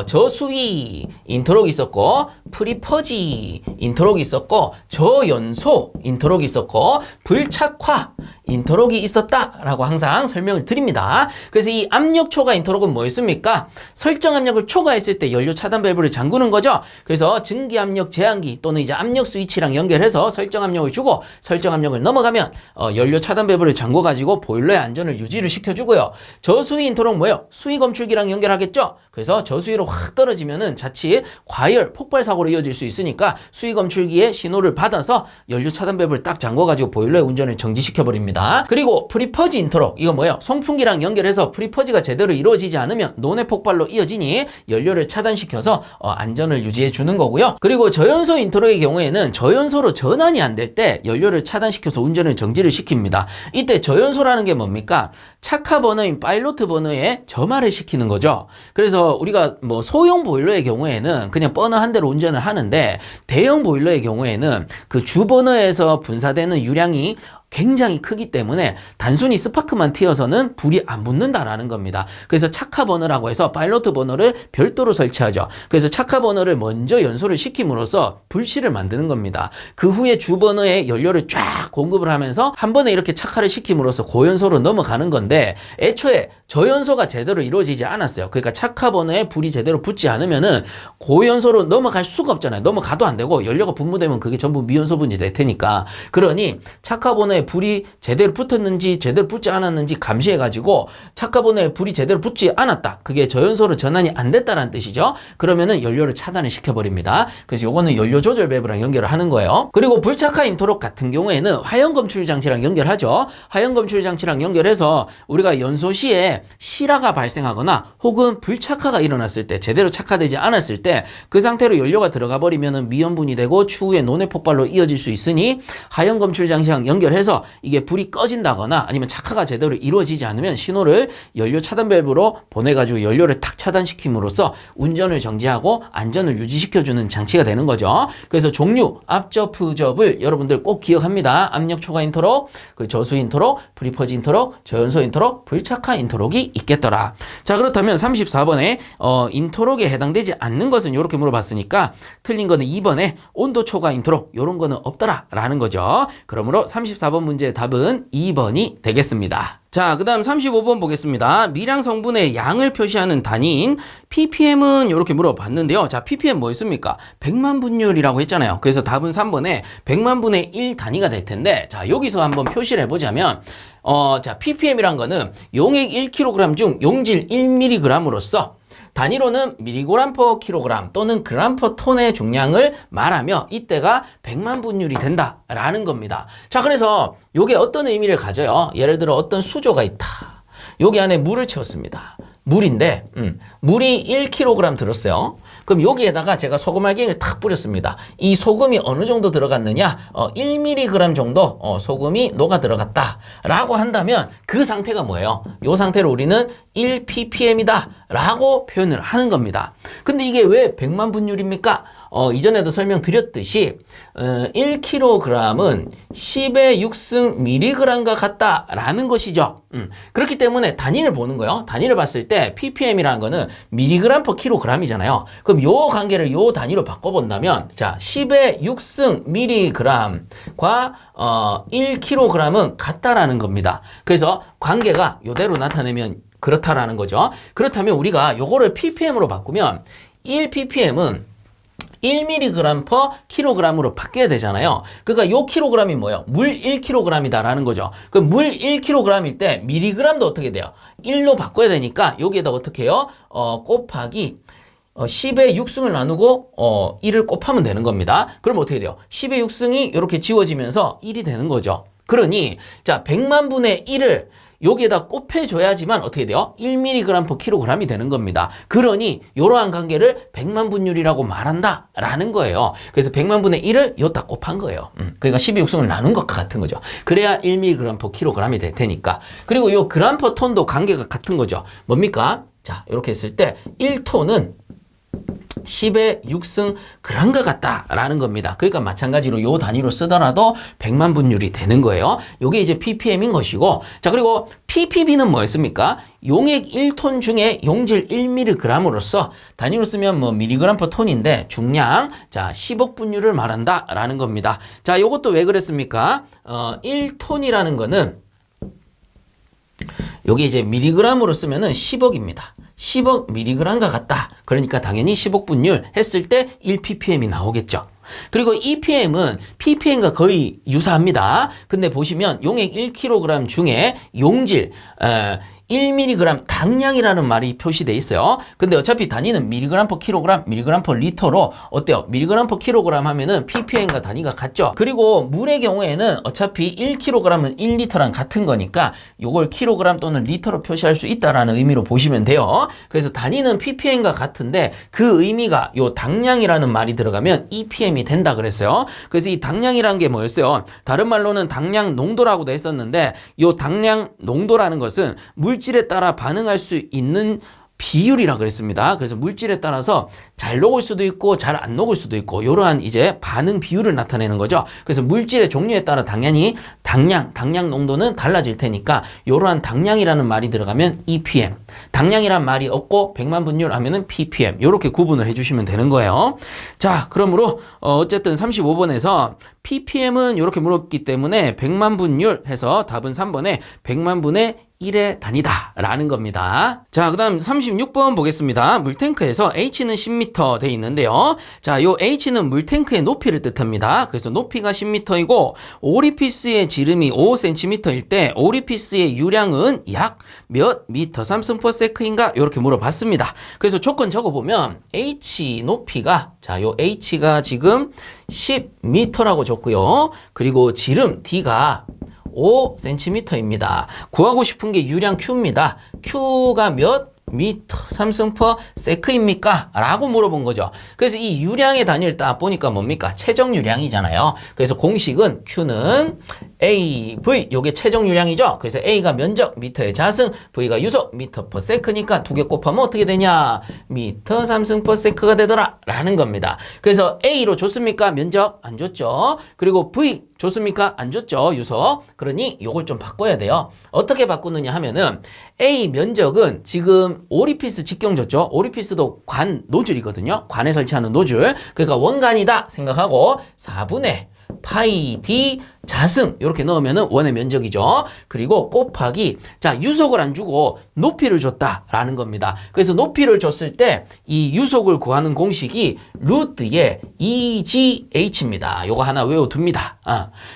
S1: 저수위, 인터록이 있었고 프리퍼지, 인터록이 있었고 저연소, 인터록이 있었고 불착화, 인터록이 있었다라고 항상 설명을 드립니다. 그래서 이 압력 초과 인터록은 뭐였습니까? 설정 압력을 초과했을 때 연료 차단 밸브를 잠그는 거죠. 그래서 증기 압력 제한기 또는 이제 압력 스위치랑 연결해서 설정 압력을 주고 설정 압력을 넘어가면 연료 차단 밸브를 잠궈 가지고 보일러의 안전을 유지를 시켜주고요. 저수위 인터록 뭐예요? 수위 검출기랑 연결하겠죠. 그래서 저수위로 확 떨어지면은 자칫 과열, 폭발 사고로 이어질 수 있으니까 수위 검출기에 신호를 받아서 연료 차단 밸브를 딱 잠궈 가지고 보일러의 운전을 정지시켜 버립니다. 그리고 프리퍼지 인터록, 이거 뭐예요? 송풍기랑 연결해서 프리퍼지가 제대로 이루어지지 않으면 논의 폭발로 이어지니 연료를 차단시켜서 안전을 유지해 주는 거고요. 그리고 저연소 인터록의 경우에는 저연소로 전환이 안 될 때 연료를 차단시켜서 운전을 정지를 시킵니다. 이때 저연소라는 게 뭡니까? 착화 버너인 파일로트 버너에 점화를 시키는 거죠. 그래서 우리가 뭐 소형 보일러의 경우에는 그냥 버너 한 대로 운전을 하는데 대형 보일러의 경우에는 그 주 버너에서 분사되는 유량이 굉장히 크기 때문에 단순히 스파크만 튀어서는 불이 안 붙는다라는 겁니다. 그래서 착화 버너라고 해서 파일로트 버너를 별도로 설치하죠. 그래서 착화 버너를 먼저 연소를 시킴으로써 불씨를 만드는 겁니다. 그 후에 주 버너에 연료를 쫙 공급을 하면서 한 번에 이렇게 착화를 시킴으로써 고연소로 넘어가는 건데 애초에 저연소가 제대로 이루어지지 않았어요. 그러니까 착화 버너에 불이 제대로 붙지 않으면은 고연소로 넘어갈 수가 없잖아요. 넘어가도 안 되고 연료가 분무되면 그게 전부 미연소분이 될 테니까. 그러니 착화 버너에 불이 제대로 붙었는지 제대로 붙지 않았는지 감시해가지고 착화 버너에 불이 제대로 붙지 않았다. 그게 저연소로 전환이 안 됐다는 뜻이죠. 그러면은 연료를 차단을 시켜버립니다. 그래서 요거는 연료 조절 밸브랑 연결을 하는 거예요. 그리고 불착화 인터록 같은 경우에는 화형 검출 장치랑 연결하죠. 화형 검출 장치랑 연결해서 우리가 연소 시에 실화가 발생하거나 혹은 불착화가 일어났을 때 제대로 착화되지 않았을 때 그 상태로 연료가 들어가 버리면은 미연분이 되고 추후에 논의 폭발로 이어질 수 있으니 화형 검출 장치랑 연결해서 이게 불이 꺼진다거나 아니면 착화가 제대로 이루어지지 않으면 신호를 연료 차단 밸브로 보내가지고 연료를 탁 차단시킴으로써 운전을 정지하고 안전을 유지시켜주는 장치가 되는 거죠. 그래서 종류, 앞접, 푸접을 여러분들 꼭 기억합니다. 압력 초과 인터록, 그 저수 인터록, 프리퍼지 인터록, 저연소 인터록, 불착화 인터록이 있겠더라. 자, 그렇다면 34번에 인터록에 해당되지 않는 것은 이렇게 물어봤으니까 틀린 거는 2번에 온도 초과 인터록, 이런 거는 없더라 라는 거죠. 그러므로 34번 문제의 답은 2번이 되겠습니다. 자, 그 다음 35번 보겠습니다. 미량 성분의 양을 표시하는 단위인 ppm은 이렇게 물어봤는데요. 자, ppm 뭐였습니까? 100만 분율이라고 했잖아요. 그래서 답은 3번에 100만 분의 1 단위가 될 텐데, 자, 여기서 한번 표시를 해보자면, 자, ppm이란 거는 용액 1kg 중 용질 1mg으로서 단위로는 미리그램 퍼 킬로그램 또는 그램 퍼 톤의 중량을 말하며 이때가 100만 분율이 된다라는 겁니다. 자, 그래서 이게 어떤 의미를 가져요? 예를 들어 어떤 수조가 있다. 여기 안에 물을 채웠습니다. 물인데 물이 1kg 들었어요. 그럼 여기에다가 제가 소금 알갱이를 탁 뿌렸습니다. 이 소금이 어느 정도 들어갔느냐? 1mg 정도 소금이 녹아 들어갔다 라고 한다면 그 상태가 뭐예요? 이 상태를 우리는 1ppm이다 라고 표현을 하는 겁니다. 근데 이게 왜 100만 분율입니까? 이전에도 설명드렸듯이 1kg은 10의 6승 mg과 같다라는 것이죠. 그렇기 때문에 단위를 보는 거예요. 단위를 봤을 때 때 ppm이라는 거는 미리그램 per 킬로그램이잖아요. 그럼 요 관계를 요 단위로 바꿔본다면 자 10의 6승 미리그램과 1kg은 같다라는 겁니다. 그래서 관계가 요대로 나타내면 그렇다라는 거죠. 그렇다면 우리가 요거를 ppm으로 바꾸면 1ppm은 1mg per kg으로 바뀌어야 되잖아요. 그러니까 요 킬로그램이 뭐예요? 물 1kg이다라는 거죠. 그럼 물 1kg일 때 미리그램도 어떻게 돼요? 1로 바꿔야 되니까 여기에다 어떻게 해요? 곱하기 10의 6승을 나누고 1을 곱하면 되는 겁니다. 그럼 어떻게 돼요? 10의 6승이 이렇게 지워지면서 1이 되는 거죠. 그러니 자 100만 분의 1을 여기에다 곱해줘야지만 어떻게 돼요? 1mg per kg이 되는 겁니다. 그러니 이러한 관계를 100만 분율이라고 말한다 라는 거예요. 그래서 100만 분의 1을 여기다 곱한 거예요. 그러니까 10의 6승을 나눈 것과 같은 거죠. 그래야 1mg per kg이 될 테니까. 그리고 이 그램 per 톤도 관계가 같은 거죠. 뭡니까? 자 이렇게 했을 때 1톤은 10의 6승 그램과 같다라는 겁니다. 그러니까 마찬가지로 요 단위로 쓰더라도 100만 분율이 되는 거예요. 요게 이제 ppm인 것이고 자 그리고 ppb는 뭐였습니까? 용액 1톤 중에 용질 1mg으로서 단위로 쓰면 뭐 미리그램 per 톤인데 중량 자 10억 분율을 말한다라는 겁니다. 자 요것도 왜 그랬습니까? 1톤이라는 거는 여기 이제 미리그램으로 쓰면은 10억입니다. 10억 미리그램과 같다. 그러니까 당연히 10억 분율 했을 때 1ppm이 나오겠죠. 그리고 EPM은 ppm과 거의 유사합니다. 근데 보시면 용액 1kg 중에 용질 1mg 당량이라는 말이 표시되어 있어요. 근데 어차피 단위는 mg per kg, mg per 리터로 어때요? mg per kg 하면은 ppm과 단위가 같죠. 그리고 물의 경우에는 어차피 1kg은 1리터랑 같은 거니까 요걸 kg 또는 리터로 표시할 수 있다라는 의미로 보시면 돼요. 그래서 단위는 ppm과 같은데 그 의미가 요 당량이라는 말이 들어가면 EPM이 된다 그랬어요. 그래서 이 당량이라는 게 뭐였어요? 다른 말로는 당량 농도라고도 했었는데 요 당량 농도라는 것은 물질에 따라 반응할 수 있는 비율이라 그랬습니다. 그래서 물질에 따라서 잘 녹을 수도 있고 잘 안 녹을 수도 있고 이러한 이제 반응 비율을 나타내는 거죠. 그래서 물질의 종류에 따라 당연히 당량 농도는 달라질 테니까 이러한 당량이라는 말이 들어가면 EPM, 당량이란 말이 없고 100만 분율 하면은 ppm 이렇게 구분을 해주시면 되는 거예요. 자, 그러므로 어쨌든 35번에서 ppm은 이렇게 물었기 때문에 100만 분율 해서 답은 3번에 100만 분의 1의 단위다 라는 겁니다. 자, 그 다음 36번 보겠습니다. 물탱크에서 H는 10m 돼 있는데요. 자, 요 H는 물탱크의 높이를 뜻합니다. 그래서 높이가 10m이고 오리피스의 지름이 5cm일 때 오리피스의 유량은 약 몇 미터 3승/s인가 이렇게 물어봤습니다. 그래서 조건 적어보면 H 높이가 자, 요 H가 지금 10m라고 줬고요. 그리고 지름 D가 5cm입니다. 구하고 싶은 게 유량 Q입니다. Q가 몇 미터 3승/s입니까? 라고 물어본 거죠. 그래서 이 유량의 단위를 딱 보니까 뭡니까? 최적 유량이잖아요. 그래서 공식은 Q는 AV, 요게 최종 유량이죠. 그래서 A가 면적, 미터의 자승, V가 유속, 미터/s니까 두 개 곱하면 어떻게 되냐? 미터 3승/s가 되더라 라는 겁니다. 그래서 A로 줬습니까? 면적 안 줬죠. 그리고 V 줬습니까? 안 줬죠. 유속. 그러니 요걸 좀 바꿔야 돼요. 어떻게 바꾸느냐 하면은 A 면적은 지금 오리피스 직경 줬죠. 오리피스도 관 노즐이거든요. 관에 설치하는 노즐. 그러니까 원관이다 생각하고 4분의 파이 D 자승 이렇게 넣으면은 원의 면적이죠. 그리고 곱하기 자 유속을 안 주고 높이를 줬다라는 겁니다. 그래서 높이를 줬을 때 이 유속을 구하는 공식이 루트의 EGH입니다. 요거 하나 외워둡니다.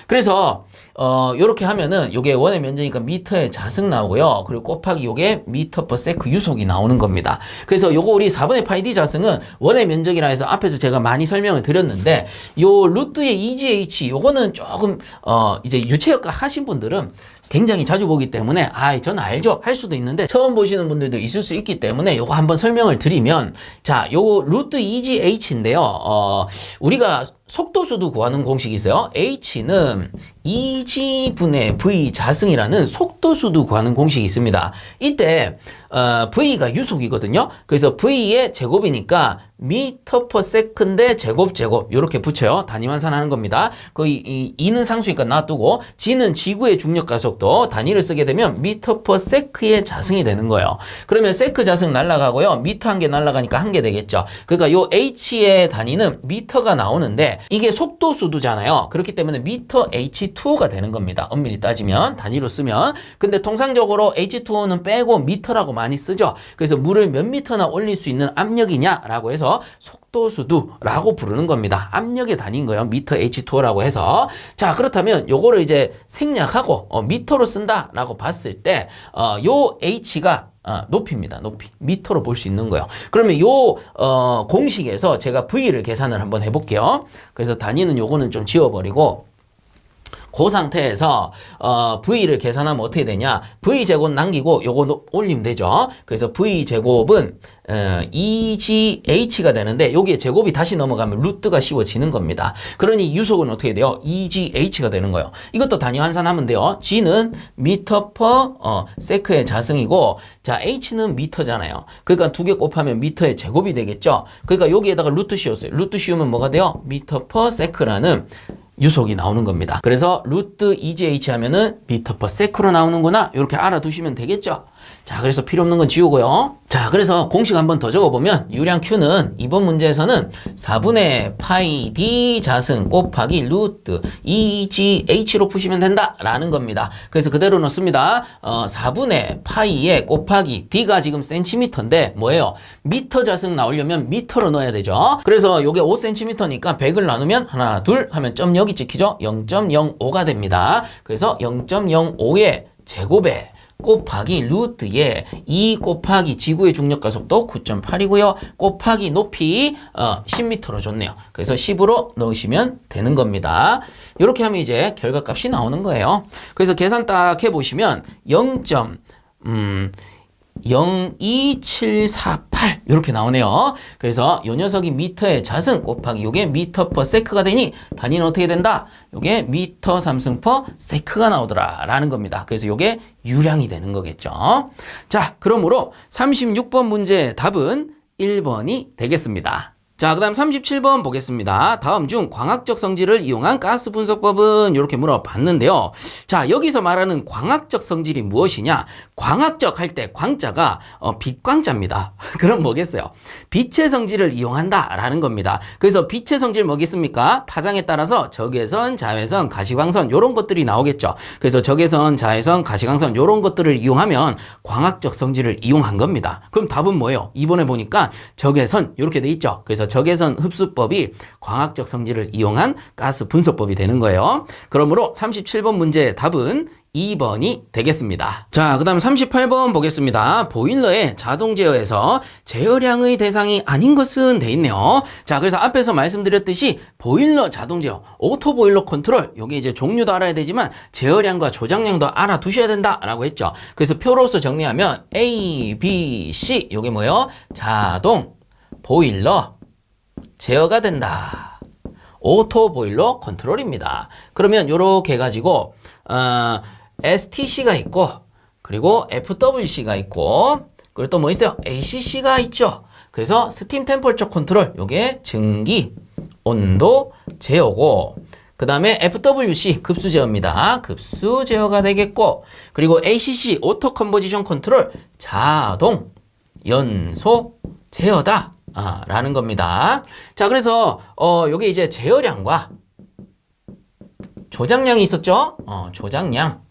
S1: 그래서 요렇게 하면은 요게 원의 면적이니까 미터의 자승 나오고요. 그리고 곱하기 요게 미터/sec 유속이 나오는 겁니다. 그래서 요거 우리 4분의 파이 D 자승은 원의 면적이라 해서 앞에서 제가 많이 설명을 드렸는데 요 루트의 EGH 요거는 조금 이제 유체역학 하신 분들은 굉장히 자주 보기 때문에 저는 알죠 할 수도 있는데 처음 보시는 분들도 있을 수 있기 때문에 요거 한번 설명을 드리면 자 요 루트 EGH인데요. 우리가 속도수도 구하는 공식이 있어요. H는 EG분의 V 자승이라는 속도수도 구하는 공식이 있습니다. 이때 V가 유속이거든요. 그래서 V의 제곱이니까 미터 퍼 세컨드 제곱 이렇게 붙여요. 단위 환산하는 겁니다. 이 2는 상수니까 놔두고 G는 지구의 중력 가속도 단위를 쓰게 되면 미터 퍼 세크의 자승이 되는 거예요. 그러면 세크 자승 날라가고요. 미터 한 개 날라가니까 한 개 되겠죠. 그러니까 요 H의 단위는 미터가 나오는데 이게 속도 수두잖아요. 그렇기 때문에 미터 H2가 되는 겁니다. 엄밀히 따지면 단위로 쓰면. 근데 통상적으로 H2는 빼고 미터라고 많이 쓰죠. 그래서 물을 몇 미터나 올릴 수 있는 압력이냐라고 해서 속도수두라고 부르는 겁니다. 압력의 단위인 거예요. 미터 H2O라고 해서. 자, 그렇다면 요거를 이제 생략하고 미터로 쓴다라고 봤을 때 요 H가 높이입니다. 높이. 미터로 볼 수 있는 거예요. 그러면 요 공식에서 제가 V를 계산을 한번 해볼게요. 그래서 단위는 요거는 좀 지워버리고 그 상태에서 V를 계산하면 어떻게 되냐? V제곱 남기고 요거 올리면 되죠. 그래서 V제곱은 2GH가 되는데 여기에 제곱이 다시 넘어가면 루트가 씌워지는 겁니다. 그러니 유속은 어떻게 돼요? 2GH가 되는 거예요. 이것도 단위 환산하면 돼요. G는 미터 퍼 세크의 자승이고 자 H는 미터잖아요. 그러니까 두 개 곱하면 미터의 제곱이 되겠죠. 그러니까 여기에다가 루트 씌웠어요. 루트 씌우면 뭐가 돼요? 미터 퍼 세크라는 유속이 나오는 겁니다. 그래서 루트 2GH 하면은 미터 퍼 세크로 나오는구나. 이렇게 알아두시면 되겠죠. 자, 그래서 필요 없는 건 지우고요. 자, 그래서 공식 한번 더 적어보면 유량 Q는 이번 문제에서는 4분의 파이 D 자승 곱하기 루트 2GH로 푸시면 된다라는 겁니다. 그래서 그대로 넣습니다. 4분의 파이에 곱하기 D가 지금 센티미터인데 뭐예요? 미터 자승 나오려면 미터로 넣어야 되죠. 그래서 요게 5cm니까 100을 나누면 하나, 둘 하면 점 여기 찍히죠? 0.05가 됩니다. 그래서 0.05의 제곱에 곱하기 루트에 2 곱하기 지구의 중력 가속도 9.8이고요. 곱하기 높이 10m로 줬네요. 그래서 10으로 넣으시면 되는 겁니다. 이렇게 하면 이제 결과값이 나오는 거예요. 그래서 계산 딱 해보시면 0.02748 이렇게 나오네요. 그래서 이 녀석이 미터의 자승 곱하기 요게 미터 퍼 세크가 되니 단위는 어떻게 된다? 요게 미터 3승 퍼 세크가 나오더라 라는 겁니다. 그래서 요게 유량이 되는 거겠죠. 자, 그러므로 36번 문제의 답은 1번이 되겠습니다. 자, 그 다음 37번 보겠습니다. 다음 중 광학적 성질을 이용한 가스 분석법은 이렇게 물어봤는데요. 자, 여기서 말하는 광학적 성질이 무엇이냐? 광학적 할 때 광자가 빛광자입니다. 그럼 뭐겠어요? 빛의 성질을 이용한다 라는 겁니다. 그래서 빛의 성질 뭐겠습니까? 파장에 따라서 적외선, 자외선, 가시광선 이런 것들이 나오겠죠. 그래서 적외선, 자외선, 가시광선 이런 것들을 이용하면 광학적 성질을 이용한 겁니다. 그럼 답은 뭐예요? 이번에 보니까 적외선 이렇게 돼 있죠. 그래서 적외선 흡수법이 광학적 성질을 이용한 가스 분석법이 되는 거예요. 그러므로 37번 문제의 답은 2번이 되겠습니다. 자, 그 다음 38번 보겠습니다. 보일러의 자동 제어에서 제어량의 대상이 아닌 것은 돼 있네요. 자, 그래서 앞에서 말씀드렸듯이 보일러 자동 제어, 오토 보일러 컨트롤, 요게 이제 종류도 알아야 되지만 제어량과 조작량도 알아두셔야 된다라고 했죠. 그래서 표로서 정리하면 A, B, C, 요게 뭐예요? 자동 보일러 제어가 된다. 오토 보일러 컨트롤입니다. 그러면 요렇게 해가지고 STC가 있고 그리고 FWC가 있고 그리고 또 뭐 있어요? ACC가 있죠. 그래서 스팀 템퍼처 컨트롤 요게 증기 온도 제어고 그 다음에 FWC 급수 제어입니다. 급수 제어가 되겠고 그리고 ACC 오토 컨버지션 컨트롤 자동 연소 제어다. 라는 겁니다. 자, 그래서 요게 이제 제어량과 조작량이 있었죠? 조작량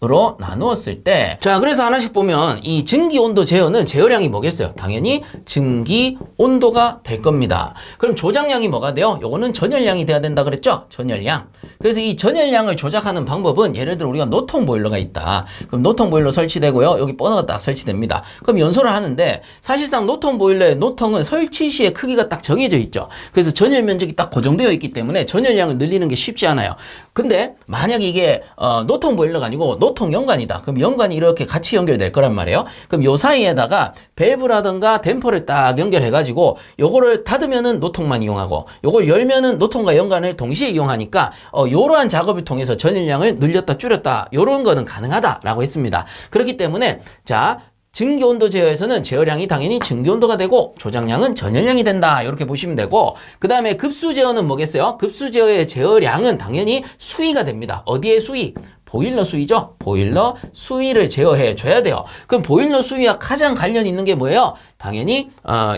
S1: 으로 나누었을 때 자, 그래서 하나씩 보면 이 증기 온도 제어는 제어량이 뭐겠어요? 당연히 증기 온도가 될 겁니다. 그럼 조작량이 뭐가 돼요? 요거는 전열량이 돼야 된다 그랬죠? 전열량. 그래서 이 전열량을 조작하는 방법은 예를 들어 우리가 노통 보일러가 있다. 그럼 노통 보일러 설치되고요. 여기 버너가 딱 설치됩니다. 그럼 연소를 하는데 사실상 노통 보일러의 노통은 설치 시에 크기가 딱 정해져 있죠. 그래서 전열 면적이 딱 고정되어 있기 때문에 전열량을 늘리는 게 쉽지 않아요. 근데 만약 이게 노통 보일러가 아니고 노통 연관이다. 그럼 연관이 이렇게 같이 연결될 거란 말이에요. 그럼 요 사이에다가 밸브라든가 댐퍼를 딱 연결해가지고 요거를 닫으면은 노통만 이용하고 요걸 열면은 노통과 연관을 동시에 이용하니까 요러한 작업을 통해서 전열량을 늘렸다 줄였다 요런 거는 가능하다라고 했습니다. 그렇기 때문에 자 증기온도 제어에서는 제어량이 당연히 증기온도가 되고 조작량은 전열량이 된다. 이렇게 보시면 되고 그 다음에 급수 제어는 뭐겠어요? 급수 제어의 제어량은 당연히 수위가 됩니다. 어디의 수위? 보일러 수위죠. 보일러 수위를 제어해 줘야 돼요. 그럼 보일러 수위와 가장 관련 있는 게 뭐예요? 당연히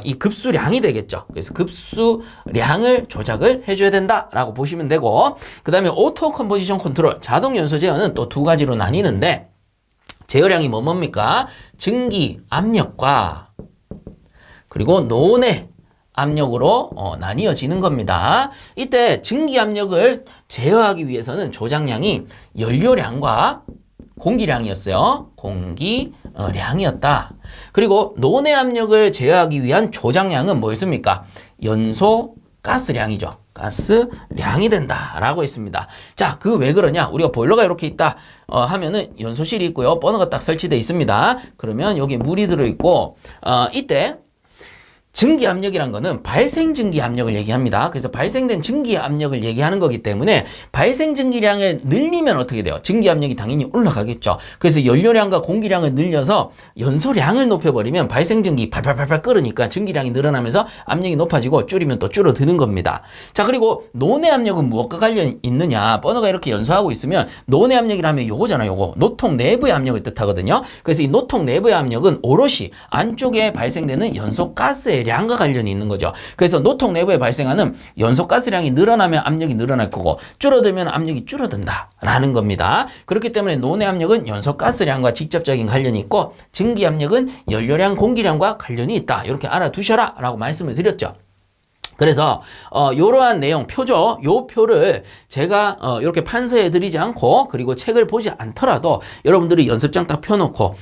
S1: 이 급수량이 되겠죠. 그래서 급수량을 조작을 해줘야 된다라고 보시면 되고 그 다음에 오토 컴포지션 컨트롤 자동 연소 제어는 또 두 가지로 나뉘는데 제어량이 뭡니까? 증기 압력과 그리고 노내 압력으로 나뉘어지는 겁니다. 이때 증기 압력을 제어하기 위해서는 조작량이 연료량과 공기량이었어요. 공기량이었다. 그리고 노내 압력을 제어하기 위한 조작량은 뭐였습니까? 연소 가스량이죠. 가스량이 된다라고 했습니다. 자, 그 왜 그러냐? 우리가 보일러가 이렇게 있다 하면은 연소실이 있고요. 버너가 딱 설치되어 있습니다. 그러면 여기 물이 들어있고 이때 증기 압력이란 거는 발생 증기 압력을 얘기합니다. 그래서 발생된 증기 압력을 얘기하는 거기 때문에 발생 증기량을 늘리면 어떻게 돼요? 증기 압력이 당연히 올라가겠죠. 그래서 연료량과 공기량을 늘려서 연소량을 높여버리면 발생 증기 팔팔팔팔 끓으니까 증기량이 늘어나면서 압력이 높아지고 줄이면 또 줄어드는 겁니다. 자, 그리고 노내 압력은 무엇과 관련 있느냐? 버너가 이렇게 연소하고 있으면 노내 압력이라면 요거잖아요. 요거 노통 내부의 압력을 뜻하거든요. 그래서 이 노통 내부의 압력은 오롯이 안쪽에 발생되는 연소 가스의 량과 관련이 있는 거죠. 그래서 노통 내부에 발생하는 연소가스량이 늘어나면 압력이 늘어날 거고 줄어들면 압력이 줄어든다라는 겁니다. 그렇기 때문에 노내 압력은 연소가스량과 직접적인 관련이 있고 증기 압력은 연료량, 공기량과 관련이 있다. 이렇게 알아두셔라 라고 말씀을 드렸죠. 그래서 이러한 내용 표죠. 요 표를 제가 이렇게 판서해 드리지 않고 그리고 책을 보지 않더라도 여러분들이 연습장 딱 펴놓고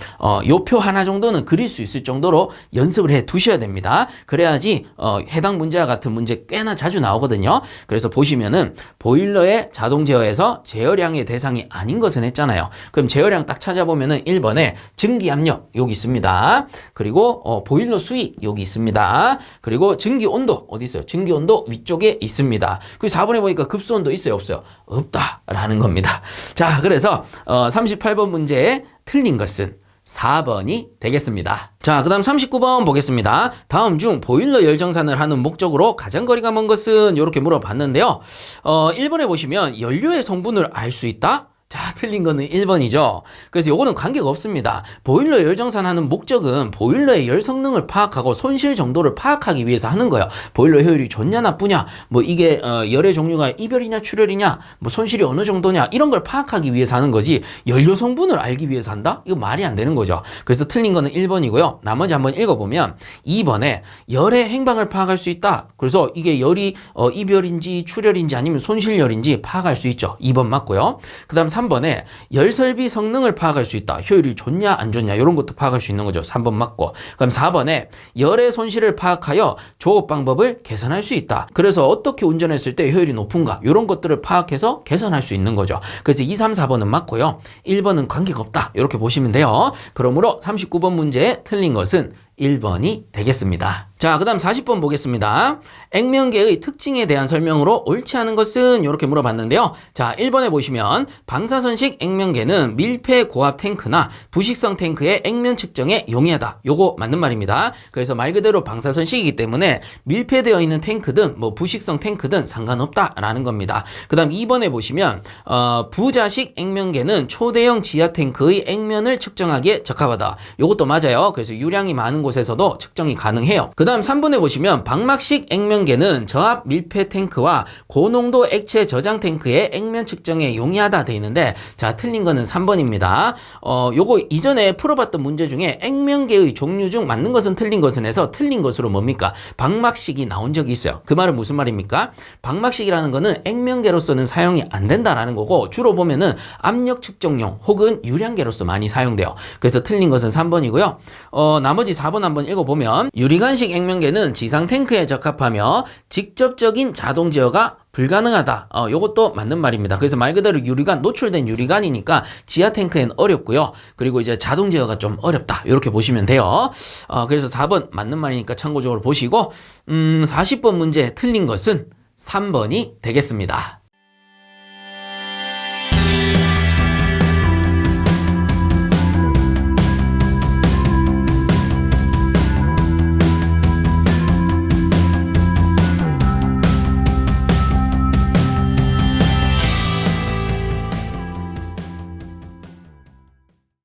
S1: 요 표 하나 정도는 그릴 수 있을 정도로 연습을 해 두셔야 됩니다. 그래야지 해당 문제와 같은 문제 꽤나 자주 나오거든요. 그래서 보시면은 보일러의 자동 제어에서 제어량의 대상이 아닌 것은 했잖아요. 그럼 제어량 딱 찾아보면은 1번에 증기 압력 여기 있습니다. 그리고 보일러 수위 여기 있습니다. 그리고 증기 온도 어디 있어요? 증기 온도 위쪽에 있습니다. 그리고 4번에 보니까 급수 온도 있어요, 없어요? 없다라는 겁니다. 자, 그래서 38번 문제에 틀린 것은 4번이 되겠습니다. 자, 그 다음 39번 보겠습니다. 다음 중 보일러 열정산을 하는 목적으로 가장 거리가 먼 것은 이렇게 물어봤는데요. 1번에 보시면 연료의 성분을 알 수 있다? 자, 틀린 거는 1번이죠. 그래서 요거는 관계가 없습니다. 보일러 열정산 하는 목적은 보일러의 열 성능을 파악하고 손실 정도를 파악하기 위해서 하는 거예요. 보일러 효율이 좋냐 나쁘냐, 뭐 이게 열의 종류가 이별이냐 출혈이냐, 뭐 손실이 어느 정도냐 이런 걸 파악하기 위해서 하는 거지 연료 성분을 알기 위해서 한다? 이거 말이 안 되는 거죠. 그래서 틀린 거는 1번이고요. 나머지 한번 읽어보면 2번에 열의 행방을 파악할 수 있다. 그래서 이게 열이 이별인지 출혈인지 아니면 손실열인지 파악할 수 있죠. 2번 맞고요. 그 다음 3번에 열설비 성능을 파악할 수 있다. 효율이 좋냐 안 좋냐 이런 것도 파악할 수 있는 거죠. 3번 맞고. 그럼 4번에 열의 손실을 파악하여 조업 방법을 개선할 수 있다. 그래서 어떻게 운전했을 때 효율이 높은가 이런 것들을 파악해서 개선할 수 있는 거죠. 그래서 2, 3, 4번은 맞고요. 1번은 관계가 없다. 이렇게 보시면 돼요. 그러므로 39번 문제에 틀린 것은 1번이 되겠습니다. 자, 그 다음 40번 보겠습니다. 액면계의 특징에 대한 설명으로 옳지 않은 것은 이렇게 물어봤는데요. 자, 1번에 보시면 방사선식 액면계는 밀폐 고압 탱크나 부식성 탱크의 액면 측정에 용이하다. 요거 맞는 말입니다. 그래서 말 그대로 방사선식이기 때문에 밀폐되어 있는 탱크든 뭐 부식성 탱크든 상관없다라는 겁니다. 그 다음 2번에 보시면 부자식 액면계는 초대형 지하 탱크의 액면을 측정하기에 적합하다. 요것도 맞아요. 그래서 유량이 많은 곳에서도 측정이 가능해요. 그 다음 3번에 보시면 방막식 액면계는 저압 밀폐 탱크와 고농도 액체 저장 탱크의 액면 측정에 용이하다 돼 있는데 자, 틀린 거는 3번입니다. 요거 이전에 풀어봤던 문제 중에 액면계의 종류 중 맞는 것은 틀린 것은 해서 틀린 것으로 뭡니까? 방막식이 나온 적이 있어요. 그 말은 무슨 말입니까? 방막식이라는 거는 액면계로서는 사용이 안 된다라는 거고 주로 보면은 압력 측정용 혹은 유량계로서 많이 사용돼요. 그래서 틀린 것은 3번이고요. 나머지 4번 한번 읽어보면 유리관식 액면계는 지상 탱크에 적합하며 직접적인 자동 제어가 불가능하다. 요것도 맞는 말입니다. 그래서 말 그대로 유리관, 노출된 유리관이니까 지하 탱크엔 어렵고요. 그리고 이제 자동 제어가 좀 어렵다. 이렇게 보시면 돼요. 그래서 4번 맞는 말이니까 참고적으로 보시고 40번 문제 틀린 것은 3번이 되겠습니다.